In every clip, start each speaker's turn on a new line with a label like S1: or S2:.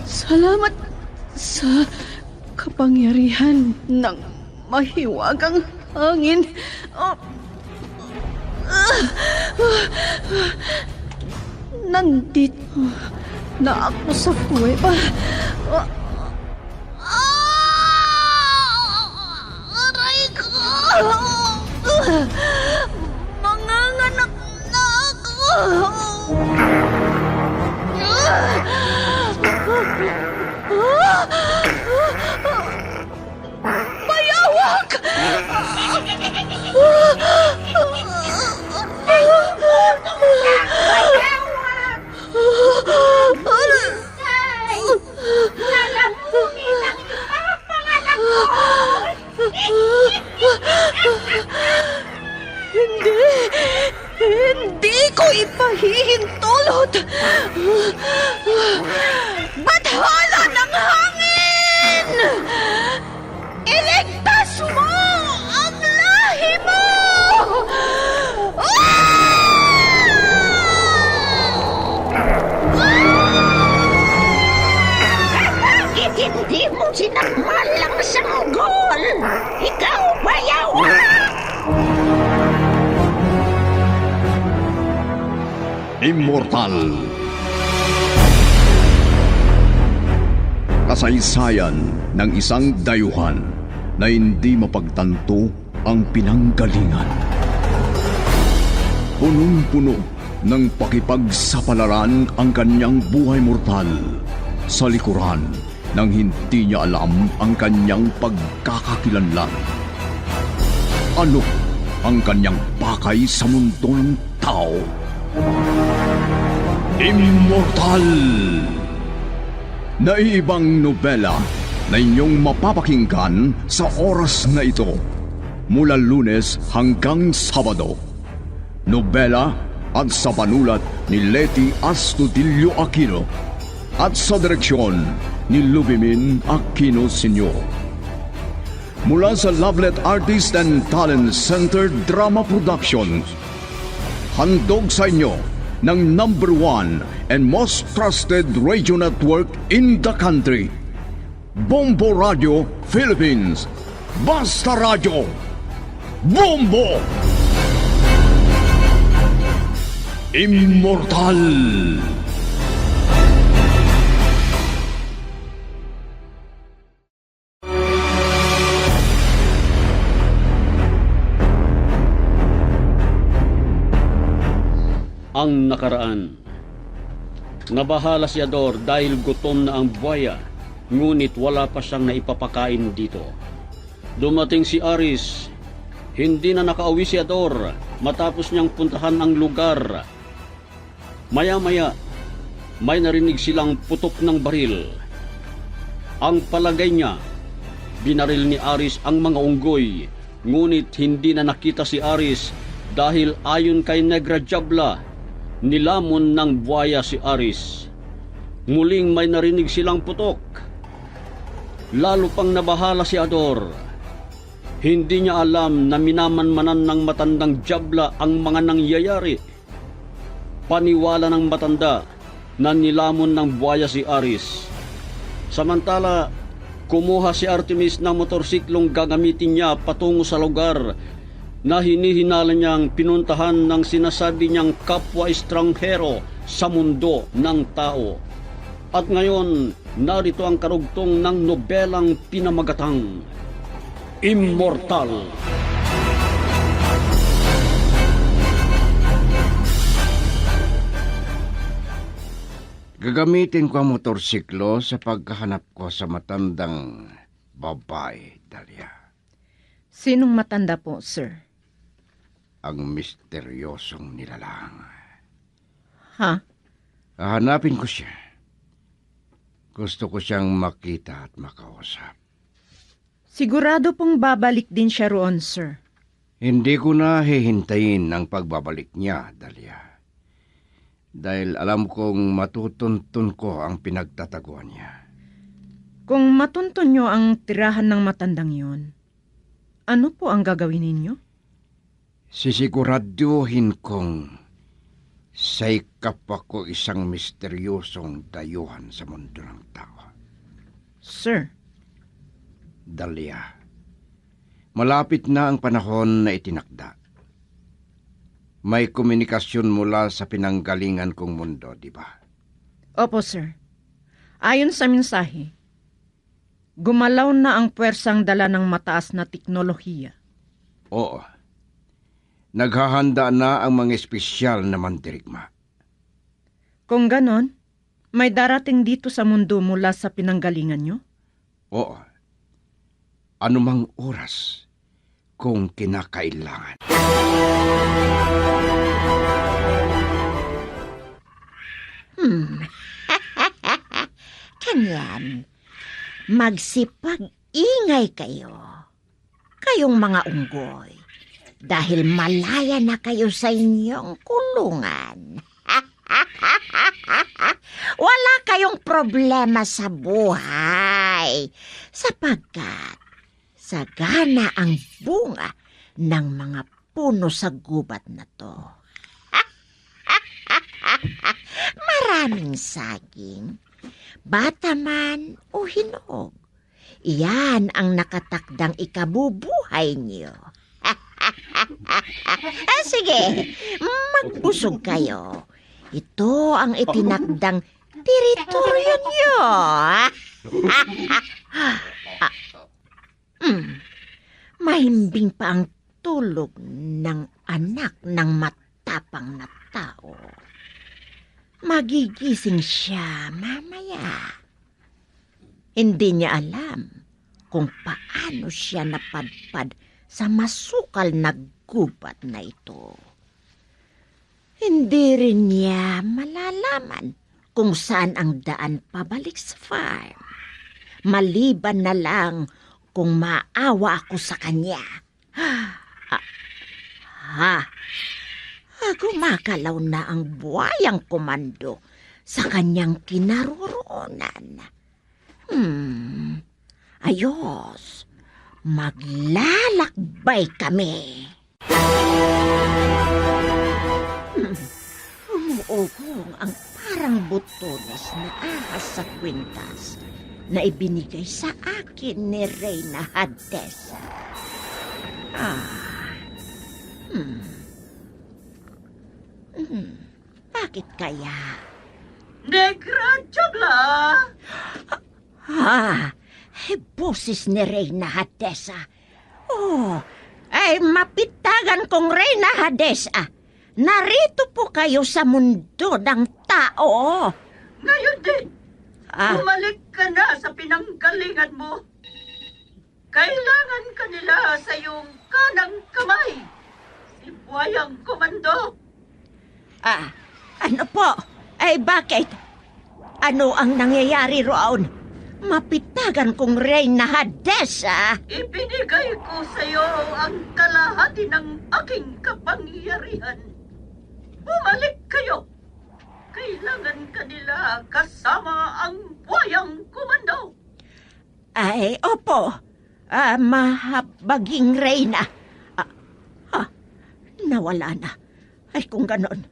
S1: Salamat sa kapangyarihan ng mahiwagang hangin. Nandito na ako sa kuweba. Aray ko! Manganganak na ako! Bayawak! Hindi ko ipahihintulot. Bathala ng hangin! Iligtas mo ang lahi mo!
S2: Bakit hindi mo sinakmal ang sanggol? Ikaw, bayawak!
S3: Immortal. Kasaysayan ng isang dayuhan na hindi mapagtanto ang pinanggalingan. Punong-puno ng pakipagsapalaran ang kanyang buhay mortal sa likuran nang hindi niya alam ang kanyang pagkakakilanlan. Ano ang kanyang pakay sa mundo ng tao? Immortal! Naiibang nobela na inyong mapapakinggan sa oras na ito mula Lunes hanggang Sabado. Nobela at sa panulat ni Leti Astudillo Aquino at sa direksyon ni Lubimin Aquino Sr. Mula sa Lovelet Artist and Talent Center Drama Productions, handog sa inyo ng #1 and most trusted radio network in the country, Bombo Radio Philippines. Basta Radio Bombo! Immortal!
S4: Ang nakaraan. Nabahala si Ador dahil gutom na ang buwaya, ngunit wala pa siyang naipapakain dito. Dumating si Aris. Hindi na nakauwi si Ador matapos niyang puntahan ang lugar. Maya-maya, may narinig silang putok ng baril. Ang palagay niya, binaril ni Aris ang mga unggoy, ngunit hindi na nakita si Aris dahil ayon kay Negra Jabla, nilamon ng buwaya si Aris. Muling may narinig silang putok. Lalo pang nabahala si Ador. Hindi niya alam na minamanmanan ng matandang Jabla ang mga nangyayari. Paniwala ng matanda na nilamon ng buwaya si Aris. Samantala, kumuha si Artemis ng motorsiklong gagamitin niya patungo sa lugar na hinihinala niyang pinuntahan ng sinasabi niyang kapwa estranghero sa mundo ng tao. At ngayon, narito ang karugtong ng nobelang pinamagatang Immortal.
S5: Gagamitin ko ang motorsiklo sa paghahanap ko sa matandang babae, Dahlia.
S6: Sinong matanda po, sir?
S5: Ang misteryosong nilalang.
S6: Ha?
S5: Hahanapin ko siya. Gusto ko siyang makita at makausap.
S6: Sigurado pong babalik din siya roon, sir.
S5: Hindi ko na hihintayin ang pagbabalik niya, Dahlia. Dahil alam kong matutuntun ko ang pinagtataguan niya.
S6: Kung matuntun niyo ang tirahan ng matandang yon, ano po ang gagawin ninyo?
S5: Sisiguraduhin kong Saykap ako isang misteryosong dayuhan sa mundo ng tao.
S6: Sir,
S5: Dahlia, malapit na ang panahon na itinakda. May komunikasyon mula sa pinanggalingan kong mundo, di ba?
S6: opo sir. Ayon sa mensahe, gumalaw na ang puwersang dala ng mataas na teknolohiya.
S5: Oo. Naghahanda na ang mga espesyal na mandirigma.
S6: Kung ganon, may darating dito sa mundo mula sa pinanggalingan nyo?
S5: Oo. Anumang oras kung kinakailangan.
S2: Kanyan, magsipag-ingay kayo. Kayong mga unggoy. Dahil malaya na kayo sa inyong kulungan. Wala kayong problema sa buhay. Sapagkat sagana ang bunga ng mga puno sa gubat na to. Maraming saging, bata man o hinog. Iyan ang nakatakdang ikabubuhay niyo. Sige, magbusog kayo. Ito ang itinakdang teritoryo niyo. Mahimbing pa ang tulog ng anak ng matapang na tao. Magigising siya mamaya. Hindi niya alam kung paano siya napadpad sa masukal na gubat na ito. Hindi rin niya malalaman kung saan ang daan pabalik sa farm. Maliban na lang kung maawa ako sa kanya. Gumakalaw na ang buhayang komando sa kanyang kinaroroonan. Ayos, maglalakbay kami. Umuugong ang parang butones na ahas sa kwintas na ibinigay sa akin ni Reyna Hadesa. Bakit kaya?
S1: Negra Chagla!
S2: Boses ni Reyna Hadesa. Ay mapitagan kong Reyna Hadesa. Narito po kayo sa mundo ng tao.
S1: Ngayon din, bumalik ka na sa pinanggalingan mo. Kailangan ka nila sa iyong kanang kamay. Si Buhayang Komando.
S2: Ano po? Ay bakit? Ano ang nangyayari roon? Mapitagan kong Reyna Hadesa.
S1: Ibinigay ko sa iyo ang kalahati ng aking kapangyarihan. Bumalik kayo. Kailangan ka nila kasama ang Buhayang Komando.
S2: Ay, opo. Mahabaging Reyna. Nawala na. Ay, kung ganon.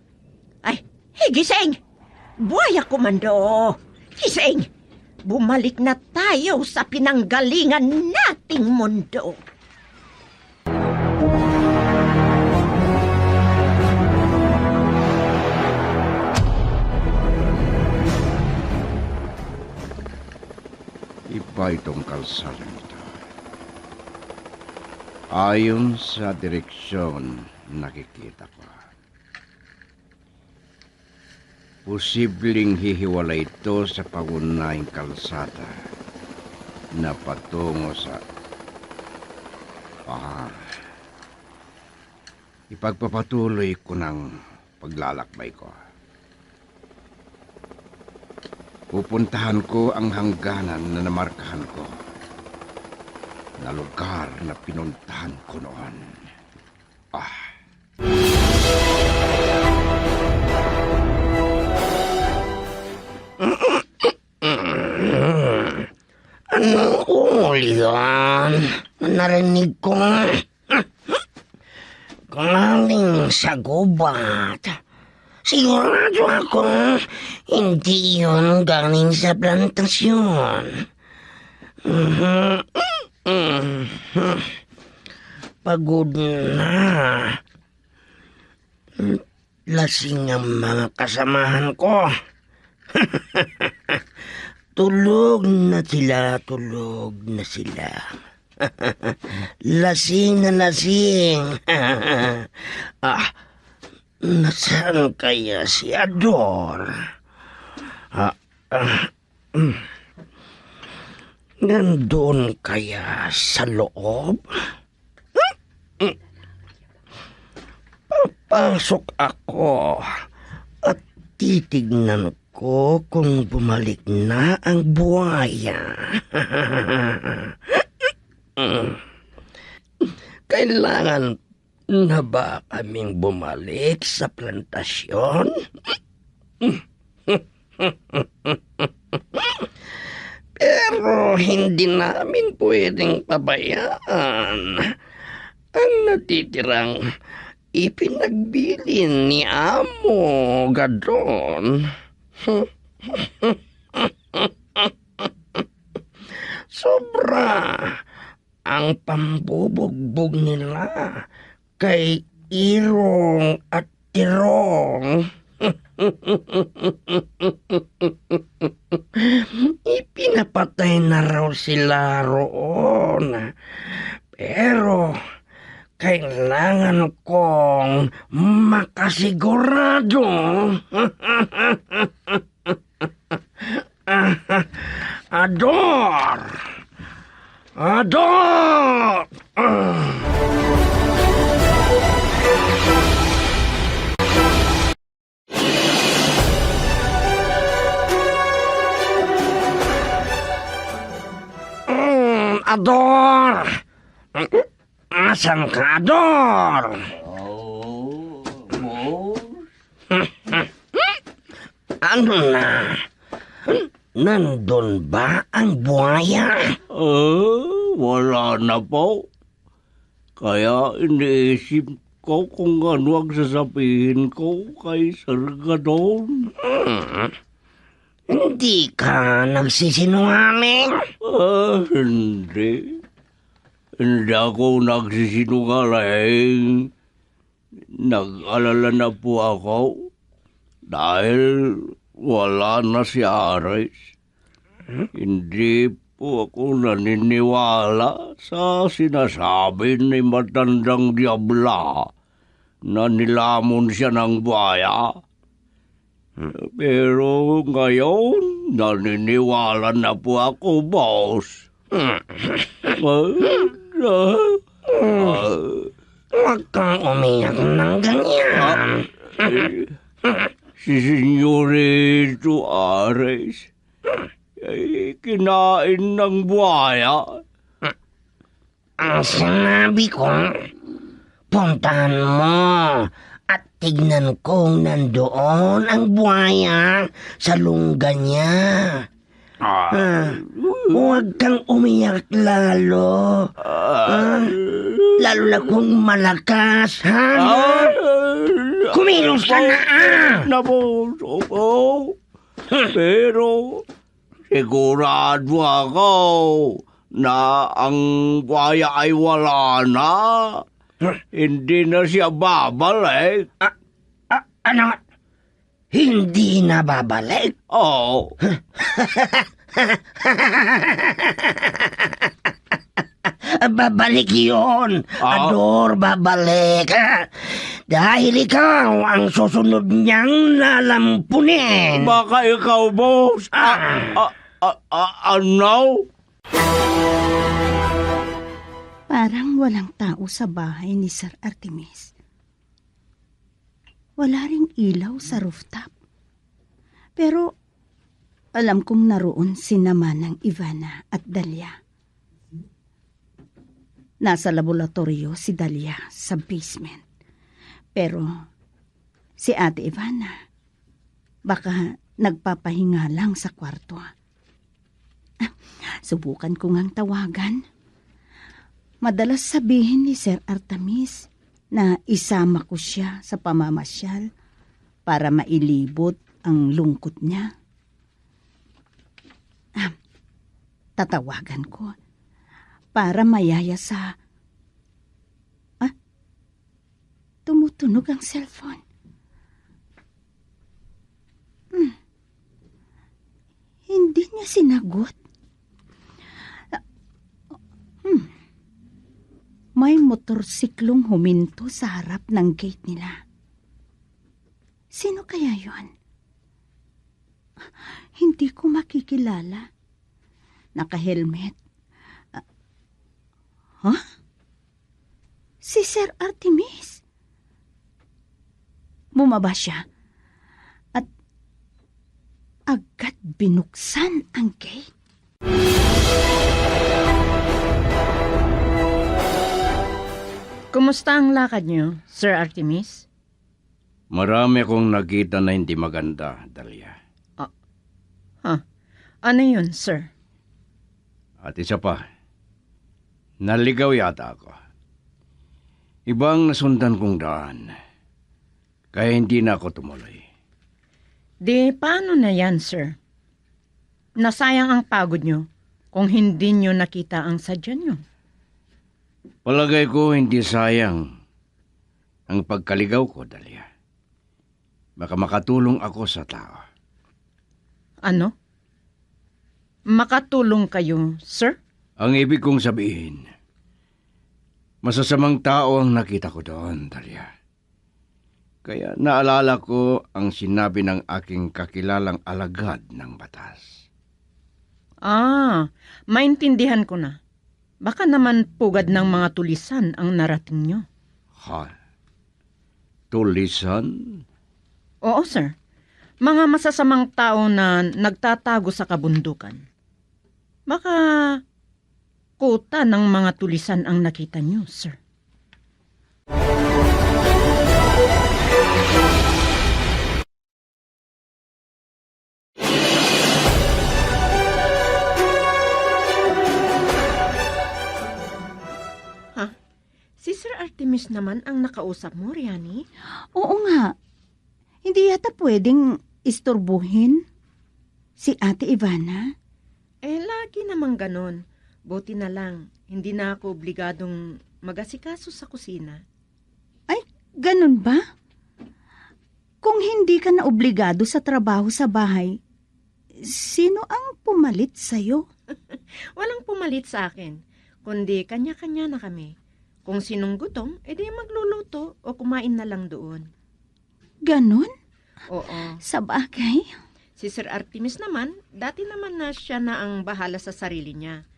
S2: Ay, gising! Buhaya Komando! Gising! Bumalik na tayo sa pinanggalingan nating mundo.
S5: Iba itong kalsada nito. Ayon sa direksyon nakikita ko. Posibleng hihiwalay ito sa pangunahing kalsada na patungo sa... Ipagpapatuloy ko ng paglalakbay ko. Pupuntahan ko ang hangganan na namarkahan ko na lugar na pinuntahan ko noon.
S7: Anong uli yan? Narinig ko galing sa gubat. Sigurado ako, hindi yun galing sa plantasyon. Pagod na. Lasing ang mga kasamahan ko. Tulog na sila. Lasing na lasing. Nasaan kaya si Ador? Nandun kaya sa loob? Papasok ako at titignan ko kung bumalik na ang buhaya. Kailangan na ba kaming bumalik sa plantasyon? Pero hindi namin pwedeng pabayaan ang natitirang ipinagbilin ni Amo Gadon. Sobra ang pambubugbog nila kay Irong at Tirong. Ipinapatay na raw sila roon. Pero kailangan kong makasigurado. Ador! Ador! Ador! Asan ka, Ador? Ano na? Nandun ba ang buhaya?
S4: Wala na po. Kaya iniisip ko kung ano ang sasabihin ko kay Sir Gadon.
S7: Hindi ka nagsisinungaling?
S4: Hindi. Hindi ako nagsisinungaling. Nag-alala na po ako dahil wala na si Aris. Hindi po ako naniniwala sa sinasabi ni matandang Diabla na nilamon siya ng buhaya. Pero ngayon, naniniwala na po ako, boss.
S7: Huwag kang umiyak ng ganyan.
S4: Si Senyorito Ares, kinain ng buhaya.
S7: Ang sinabi ko, puntahan mo at tignan kong nandoon ang buhaya sa lungga niya. Huwag kang umiyak lalo. Lalo na kung malakas, ha? Kumilos ka na,
S4: Nabuso. Pero sigurado ako na ang buhaya ay wala na. Hindi na siya babalik.
S7: Ano? Hindi na babalik?
S4: Oo.
S7: Babalik yun. Ador, babalik. Dahil ikaw ang susunod niyang lalampunin.
S4: Baka ikaw, boss. Ano?
S8: Parang walang tao sa bahay ni Sir Artemis. Wala ring ilaw sa rooftop. Pero alam kong naroon si Manang Ivana at Dalia. Nasa laboratorio si Dalia sa basement. Pero si Ate Ivana, baka nagpapahinga lang sa kwarto. Subukan ko ngang tawagan. Madalas sabihin ni Sir Artemis na isama ko siya sa pamamasyal para mailibot ang lungkot niya. Tatawagan ko para mayaya sa... Tumutunog ang cellphone. Hindi niya sinagot. May motorsiklong huminto sa harap ng gate nila. Sino kaya yon? Hindi ko makikilala. Naka-helmet. Si Sir Artemis. Bumaba siya at agad binuksan ang gate.
S6: Kumusta ang lakad niyo, Sir Artemis?
S5: Marami akong nakita na hindi maganda, Dahlia.
S6: Ano yun, sir?
S5: At isa pa, naligaw yata ako. Ibang nasundan kong daan, kaya hindi na ako tumuloy.
S6: Di, paano na yan, sir? Nasayang ang pagod niyo kung hindi niyo nakita ang sadya niyo.
S5: Palagay ko hindi sayang ang pagkaligaw ko, Dahlia. Baka makatulong ako sa tao.
S6: Ano? Makatulong kayo, sir?
S5: Ang ibig kong sabihin, masasamang tao ang nakita ko doon, Dahlia. Kaya naalala ko ang sinabi ng aking kakilalang alagad ng batas.
S6: Maintindihan ko na. Baka naman pugad ng mga tulisan ang narating nyo.
S5: Ha? Tulisan?
S6: Oo, sir. Mga masasamang tao na nagtatago sa kabundukan. Baka kuta ng mga tulisan ang nakita nyo, sir. Si Sir Artemis naman ang nakausap mo, Riani?
S8: Oo nga. Hindi yata pwedeng istorbuhin si Ate Ivana.
S6: Lagi namang ganon. Buti na lang, hindi na ako obligadong magasikaso sa kusina.
S8: Ay, ganun ba? Kung hindi ka na obligado sa trabaho sa bahay, sino ang pumalit sa'yo?
S6: Walang pumalit sa akin, kundi kanya-kanya na kami. Kung sinong gutom, edi magluluto o kumain na lang doon.
S8: Ganun?
S6: Oo.
S8: Sa bagay?
S6: Si Sir Artemis naman, dati naman na siya na ang bahala sa sarili niya.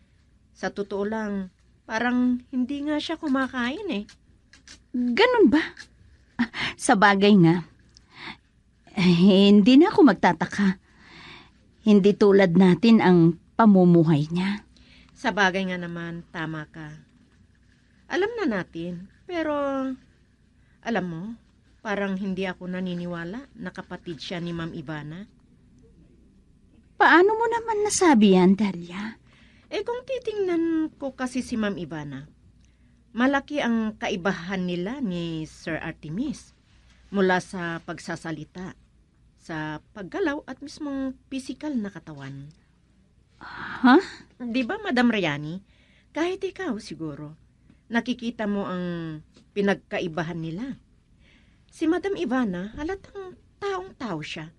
S6: Sa totoo lang, parang hindi nga siya kumakain eh.
S8: Ganun ba? Sa bagay nga. Hindi na ako magtataka. Hindi tulad natin ang pamumuhay niya.
S6: Sa bagay nga naman, tama ka. Alam na natin, pero alam mo, parang hindi ako naniniwala na kapatid siya ni Ma'am Ivana.
S8: Paano mo naman nasabi yan, Dahlia?
S6: Kung titingnan ko kasi si Ma'am Ivana, malaki ang kaibahan nila ni Sir Artemis mula sa pagsasalita, sa paggalaw at mismong pisikal na katawan.
S8: Ha?
S6: Di ba, Madam Riani? Kahit ikaw siguro, nakikita mo ang pinagkaibahan nila. Si Madam Ivana, halatang taong-tao siya.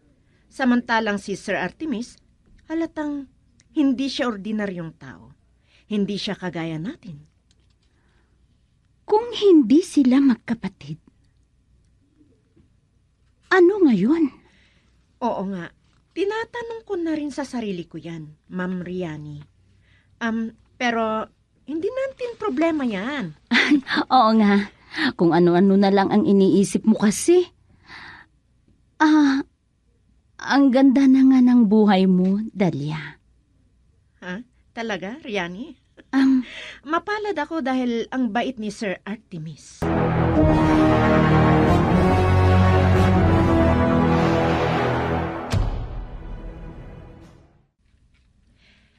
S6: Samantalang si Sir Artemis, halatang hindi siya ordinaryong tao. Hindi siya kagaya natin.
S8: Kung hindi sila magkapatid, ano ngayon?
S6: Oo nga, tinatanong ko na rin sa sarili ko yan, Ma'am Riani. Pero hindi natin problema yan.
S8: Oo nga, kung ano-ano na lang ang iniisip mo kasi. Ang ganda na nga ng buhay mo, Dahlia.
S6: Ha? Talaga, Riani? Mapalad ako dahil ang bait ni Sir Artemis.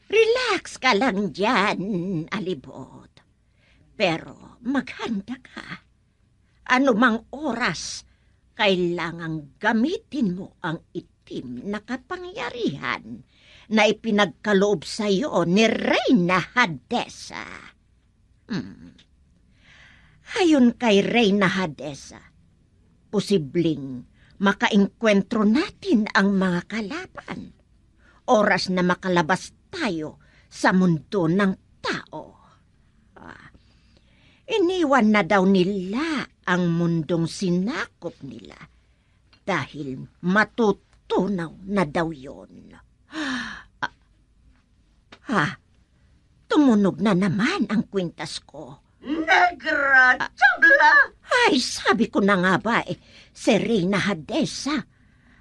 S2: Relax ka lang dyan, Alibot. Pero maghanda ka. Ano mang oras, kailangang gamitin mo ang itim na kapangyarihan na ipinagkaloob sa iyo ni Reyna Hadesa. Ayon kay Reyna Hadesa, posibleng makaengkwentro natin ang mga kalaban. Oras na makalabas tayo sa mundo ng tao. Iniwan na daw nila ang mundong sinakop nila dahil matutunaw na daw yun. Tumunog na naman ang kwintas ko.
S1: Negra Chabla!
S2: Ay, sabi ko na nga ba si Reyna Hadesa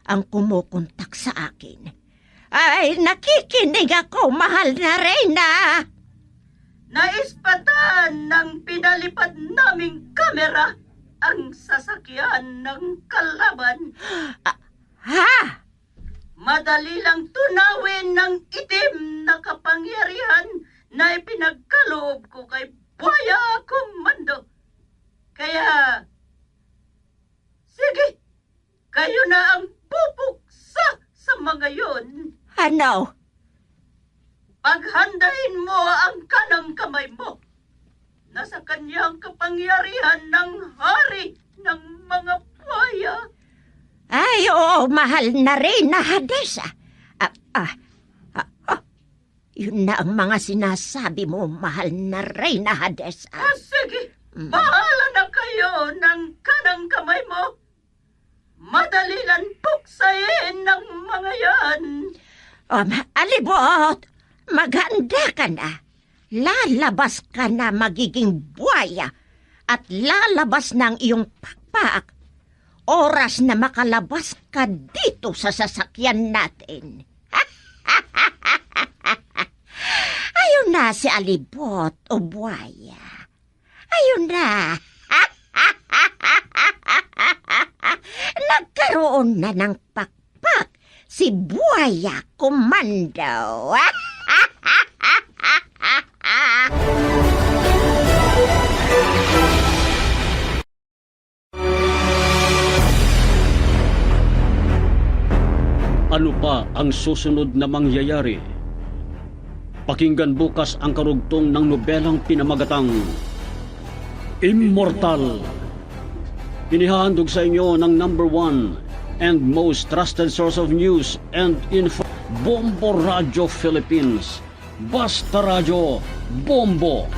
S2: ang kumukontak sa akin. Ay, nakikinig ako, mahal na Reyna!
S1: Naispatan ng pinalipad naming kamera ang sasakyan ng kalaban. Madali lang tunawin ng itim na kapangyarihan na ipinagkaloob ko kay Buhaya Komando. Kaya, sige, kayo na ang pupuksa sa mga yon.
S2: Ano?
S1: Paghandahin mo ang kanang kamay mo. Nasa kanyang kapangyarihan ng hari ng mga buhaya.
S2: Ay, oo, mahal na Reyna Hadesa. Yun na ang mga sinasabi mo, mahal na Reyna Hadesa.
S1: Sige, bahala na kayo ng kanang kamay mo. Madali lang puksayin ng mga yan.
S2: Alibot, maghanda ka na. Lalabas ka na magiging buhaya at lalabas ng iyong pakpak. Oras na makalabas ka dito sa sasakyan natin. Ayun na si Alibot o buhaya. Ayun na. Nagkaroon na ng pakpak si Buhaya Komando.
S4: Ano pa ang susunod na mangyayari? Pakinggan bukas ang karugtong ng nobelang pinamagatang Immortal. Inihahandog sa inyo ng #1 and most trusted source of news and info, Bombo Radio Philippines. Basta Radio Bombo.